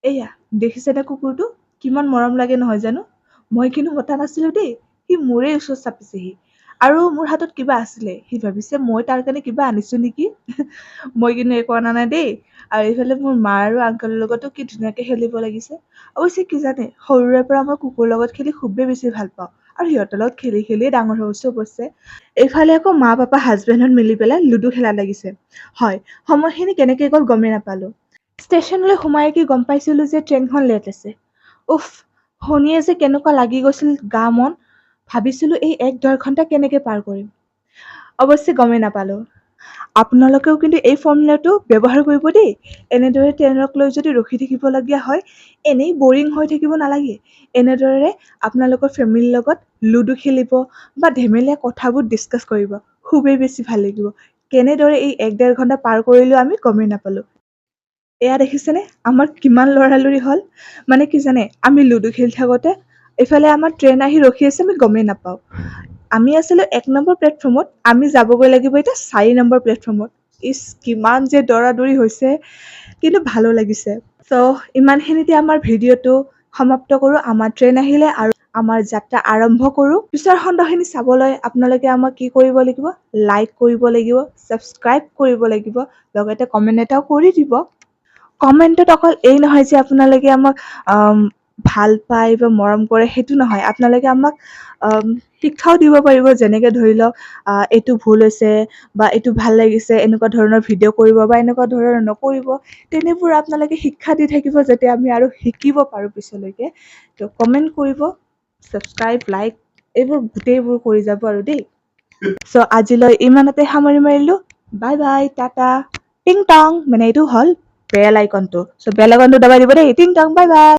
এয়া দেখিছেনে কুকুৰটো কিমান মৰম লাগে নহয় জানো। মই কিন্তু মতা নাছিলো দেই, সি মোৰে ওচৰত চাপিছেহি আৰু মোৰ হাতত কিবা আছিলে। সি ভাবিছে মই তাৰ কাৰণে কিবা আনিছো নেকি। মই কিন্তু একো অনা নাই দেই। আৰু এইফালে মোৰ মা আৰু আংকলৰ লগতো কি ধুনীয়াকে খেলিব লাগিছে। অৱশ্যে কি জানে, সৰুৰে পৰা মই কুকুৰৰ লগত খেলি খুবেই বেছি ভাল পাওঁ আৰু সিহঁতৰ লগত খেলি খেলিয়ে ডাঙৰ হৈছো অৱশ্যে। এইফালে আকৌ মা পাপা হাজবেণ্ডত মিলি পেলাই লুডু খেলা লাগিছে। হয়, সময়খিনি কেনেকে গ'ল গমেই নাপালো। ষ্টেচনলৈ সোমাই কি গম পাইছিলো যে ট্ৰেইনখন লেট আছে। উফ, শুনিয়ে যে কেনেকুৱা লাগি গৈছিল গা মন। ভাবিছিলো এই 1-1.5 ঘণ্টা কেনেকে পাৰ কৰিম। অৱশ্যে গমেই নাপালো। আপোনালোকেও কিন্তু এই ফৰ্মুলাটো ব্যৱহাৰ কৰিব দেই। এনেদৰে ট্ৰেইনক লৈ যদি ৰখি থাকিবলগীয়া হয়, এনেই বৰিং হৈ থাকিব নালাগে। এনেদৰে আপোনালোকৰ ফেমিলিৰ লগত লুডু খেলিব বা ধেমেলীয়া কথাবোৰ ডিছকাছ কৰিব। খুবেই বেছি ভাল লাগিব। কেনেদৰে এই 1-1.5 ঘণ্টা পাৰ কৰিলো আমি গমেই নাপালো। এয়া দেখিছেনে আমাৰ কিমান লৰালৰি হ'ল। মানে কি জানে, আমি লুডু খেলি থাকোতে এইফালে আমাৰ ট্ৰেইন আহি ৰখি আছে, আমি গমেই নাপাওঁ। আমি আছিলো 1 নম্বৰ প্লেটফৰ্মত, আমি যাবগৈ লাগিব এতিয়া 4 নম্বৰ প্লেটফৰ্মত। ইচ, কিমান যে দৌৰা-দৌৰি হৈছে, কিন্তু ভালো লাগিছে। চ' ইমানখিনিতে আমাৰ ভিডিঅ'টো সমাপ্ত কৰোঁ। আমাৰ ট্ৰেইন আহিলে আৰু আমাৰ যাত্ৰা আৰম্ভ কৰোঁ। পিছৰ খণ্ডখিনি চাবলৈ আপোনালোকে আমাক কি কৰিব লাগিব, লাইক কৰিব লাগিব, ছাবস্ক্ৰাইব কৰিব লাগিব, লগতে কমেণ্ট এটাও কৰি দিব। কমেণ্টত অকল এই নহয় যে আপোনালোকে আমাক ভাল পায় বা মৰম কৰে, সেইটো নহয়। আপোনালোকে আমাক শিক্ষাও দিব পাৰিব, যেনেকে ধৰি লওক এইটো ভুল হৈছে বা এইটো ভাল লাগিছে, এনেকুৱা ধৰণৰ ভিডিঅ' কৰিব বা এনেকুৱা ধৰণৰ নকৰিব। তেনেবোৰ আপোনালোকে শিক্ষা দি থাকিব, যাতে আমি আৰু শিকিব পাৰোঁ পিছলৈকে। তো কমেণ্ট কৰিব, ছাবস্ক্ৰাইব, লাইক এইবোৰ গোটেইবোৰ কৰি যাব আৰু দেই। চ' আজিলৈ ইমানতে সামৰি মাৰিলোঁ। Bye bye, Tata. টিং টং, মানে এইটো হ'ল বেল আইকনটো। চ' বেল আইকনটো দবাই দিব দেই। টিং টং, বাই বাই।